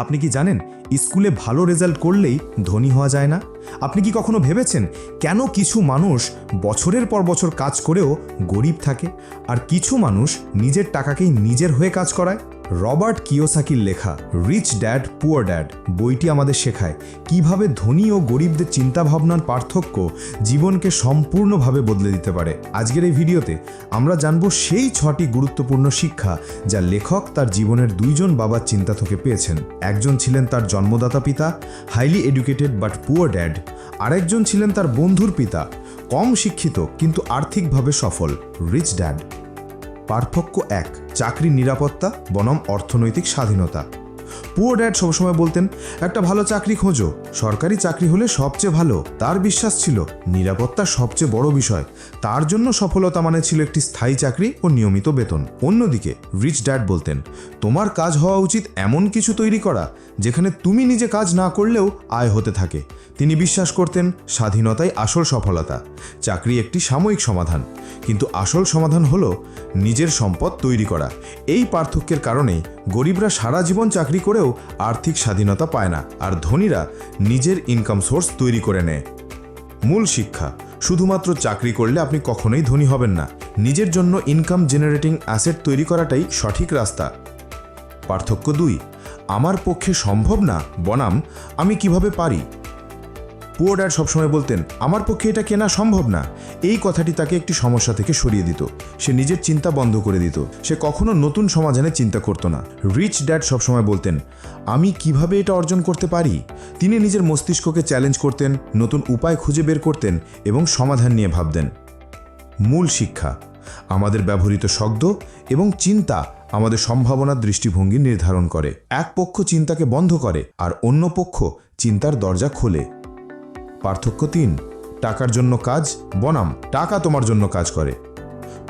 আপনি কি জানেন স্কুলে ভালো রেজাল্ট করলেই ধনী হওয়া যায় না? আপনি কি কখনো ভেবেছেন কেন কিছু মানুষ বছরের পর বছর কাজ করেও গরিব থাকে, আর কিছু মানুষ নিজের টাকাকেই নিজের হয়ে কাজ করায়? রবার্ট কিওসাকির লেখা রিচ ড্যাড পুয়ার ড্যাড বইটি আমাদের শেখায় কিভাবে ধনী ও গরিবদের চিন্তাভাবনার পার্থক্য জীবনকে সম্পূর্ণভাবে বদলে দিতে পারে। আজকের এই ভিডিওতে আমরা জানব সেই 6টি গুরুত্বপূর্ণ শিক্ষা যা লেখক তার জীবনের 2জন বাবার চিন্তা থেকে পেয়েছেন। একজন ছিলেন তার জন্মদাতা পিতা, highly educated but poor dad. আরেকজন ছিলেন তার বন্ধুর পিতা, কম শিক্ষিত কিন্তু আর্থিকভাবে সফল, রিচ ড্যাড। পার্থক্য 1, চাকরির নিরাপত্তা বনাম অর্থনৈতিক স্বাধীনতা। পুয়ার ড্যাড সবসময় বলতেন, একটা ভালো চাকরি খোঁজো, সরকারি চাকরি হলে সবচেয়ে ভালো। তার বিশ্বাস ছিল নিরাপত্তা সবচেয়ে বড় বিষয়। তার জন্য সফলতা মানে ছিল একটি স্থায়ী চাকরি ও নিয়মিত বেতন। অন্যদিকে রিচ ড্যাড বলতেন, তোমার কাজ হওয়া উচিত এমন কিছু তৈরি করা যেখানে তুমি নিজে কাজ না করলেও আয় হতে থাকে। তিনি বিশ্বাস করতেন স্বাধীনতাই আসল সফলতা। চাকরি একটি সাময়িক সমাধান, কিন্তু আসল সমাধান হলো নিজের সম্পদ তৈরি করা। এই পার্থক্যের কারণেই গরিবরা সারা জীবন চাকরি করেও আর্থিক স্বাধীনতা পায় না, আর ধনীরা নিজের ইনকাম সোর্স তৈরি করে নেয়। মূল শিক্ষা: শুধুমাত্র চাকরি করলে আপনি কখনোই ধনী হবেন না। নিজের জন্য ইনকাম জেনারেটিং অ্যাসেট তৈরি করাটাই সঠিক রাস্তা। পার্থক্য 2, আমার পক্ষে সম্ভব না বনাম আমি কিভাবে পারি। পুয়ার ড্যাড সবসময় বলতেন, আমার পক্ষে এটা কেনা সম্ভব না। এই কথাটি তাকে একটি সমস্যা থেকে সরিয়ে দিত। সে নিজের চিন্তা বন্ধ করে দিত। সে কখনো নতুন সমাধানের চিন্তা করত না। রিচ ড্যাড সবসময় বলতেন, আমি কিভাবে এটা অর্জন করতে পারি। তিনি নিজের মস্তিষ্ককে চ্যালেঞ্জ করতেন, নতুন উপায় খুঁজে বের করতেন এবং সমাধান নিয়ে ভাবতেন। মূল শিক্ষা: আমাদের ব্যবহৃত শব্দ এবং চিন্তা আমাদের সম্ভাবনার দৃষ্টিভঙ্গি নির্ধারণ করে। এক পক্ষ চিন্তাকে বন্ধ করে আর অন্য পক্ষ চিন্তার দরজা খোলে। পার্থক্য 3, টাকার জন্য কাজ বনাম টাকা তোমার জন্য কাজ করে।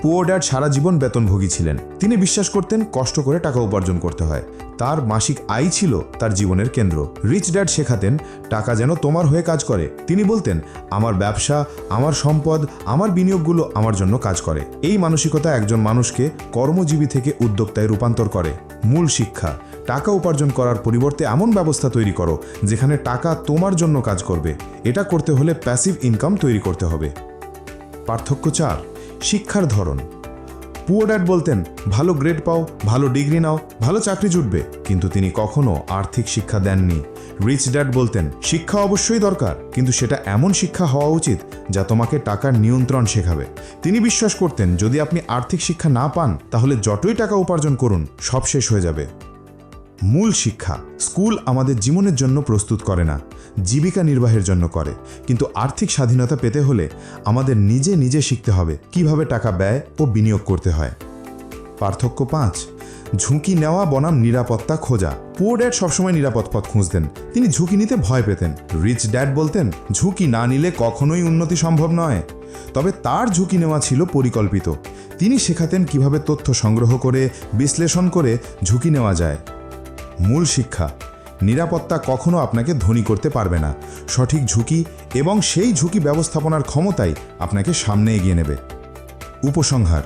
পুয়ার ড্যাড সারা জীবন বেতনভোগী ছিলেন। তিনি বিশ্বাস করতেন কষ্ট করে টাকা উপার্জন করতে হয়। তার মাসিক আয় ছিল তার জীবনের কেন্দ্র। রিচ ড্যাড শেখাতেন টাকা যেন তোমার হয়ে কাজ করে। তিনি বলতেন, আমার ব্যবসা, আমার সম্পদ, আমার বিনিয়োগগুলো আমার জন্য কাজ করে। এই মানসিকতা একজন মানুষকে কর্মজীবী থেকে উদ্যোক্তায় রূপান্তর করে। মূল শিক্ষা: টাকা উপার্জন করার পরিবর্তে এমন ব্যবস্থা তৈরি করো যেখানে টাকা তোমার জন্য কাজ করবে। এটা করতে হলে প্যাসিভ ইনকাম তৈরি করতে হবে। পার্থক্য 4, শিক্ষার ধরন। পুয়ার ড্যাড বলতেন, ভালো গ্রেড পাও, ভালো ডিগ্রি নাও, ভালো চাকরি জুটবে, কিন্তু তিনি কখনো আর্থিক শিক্ষা দেননি। রিচ ড্যাড বলতেন, শিক্ষা অবশ্যই দরকার, কিন্তু সেটা এমন শিক্ষা হওয়া উচিত যা তোমাকে টাকার নিয়ন্ত্রণ শেখাবে। তিনি বিশ্বাস করতেন যদি আপনি আর্থিক শিক্ষা না পান তাহলে যতই টাকা উপার্জন করুন সব শেষ হয়ে যাবে। মূল শিক্ষা: স্কুল আমাদের জীবনের জন্য প্রস্তুত করে না, জীবিকা নির্বাহের জন্য করে। কিন্তু আর্থিক স্বাধীনতা পেতে হলে আমাদের নিজে নিজে শিখতে হবে কিভাবে টাকা ব্যয় ও বিনিয়োগ করতে হয়। পার্থক্য 5, ঝুঁকি নেওয়া বনাম নিরাপত্তা খোঁজা। পুয়ার ড্যাড সবসময় নিরাপদ পথ খুঁজতেন। তিনি ঝুঁকি নিতে ভয় পেতেন। রিচ ড্যাড বলতেন, ঝুঁকি না নিলে কখনোই উন্নতি সম্ভব নয়। তবে তার ঝুঁকি নেওয়া ছিল পরিকল্পিত। তিনি শেখাতেন কিভাবে তথ্য সংগ্রহ করে, বিশ্লেষণ করে ঝুঁকি নেওয়া যায়। মূল শিক্ষা: নিরাপত্তা কখনো আপনাকে ধনী করতে পারবে না। সঠিক ঝুঁকি এবং সেই ঝুঁকি ব্যবস্থাপনার ক্ষমতাই আপনাকে সামনে এগিয়ে নেবে। উপসংহার: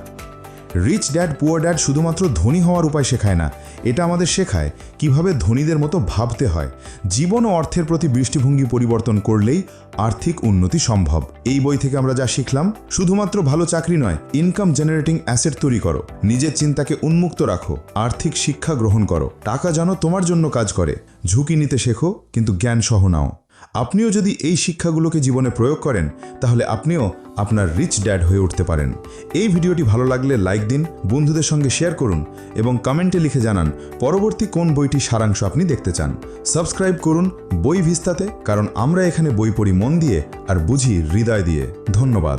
রিচ ড্যাড পুয়ার ড্যাড শুধুমাত্র ধনী হওয়ার উপায় শেখায় না, এটা আমাদের শেখায় কিভাবে ধনীদের মতো ভাবতে হয়। জীবন ও অর্থের প্রতি দৃষ্টিভঙ্গি পরিবর্তন করলেই আর্থিক উন্নতি সম্ভব। এই বই থেকে আমরা যা শিখলাম, শুধুমাত্র ভালো চাকরি নয়, ইনকাম জেনারেটিং অ্যাসেট তৈরি করো, নিজের চিন্তাকে উন্মুক্ত রাখো, আর্থিক শিক্ষা গ্রহণ করো, টাকা যেন তোমার জন্য কাজ করে, ঝুঁকি নিতে শেখো কিন্তু জ্ঞান সহ নাও। আপনিও যদি এই শিক্ষাগুলোকে জীবনে প্রয়োগ করেন তাহলে আপনিও আপনার রিচ ড্যাড হয়ে উঠতে পারেন। এই ভিডিওটি ভালো লাগলে লাইক দিন, বন্ধুদের সঙ্গে শেয়ার করুন এবং কমেন্টে লিখে জানান পরবর্তী কোন বইটি সারাংশ আপনি দেখতে চান। সাবস্ক্রাইব করুন বই ভিস্তাতে, কারণ আমরা এখানে বই পড়ি মন দিয়ে আর বুঝি হৃদয় দিয়ে। ধন্যবাদ।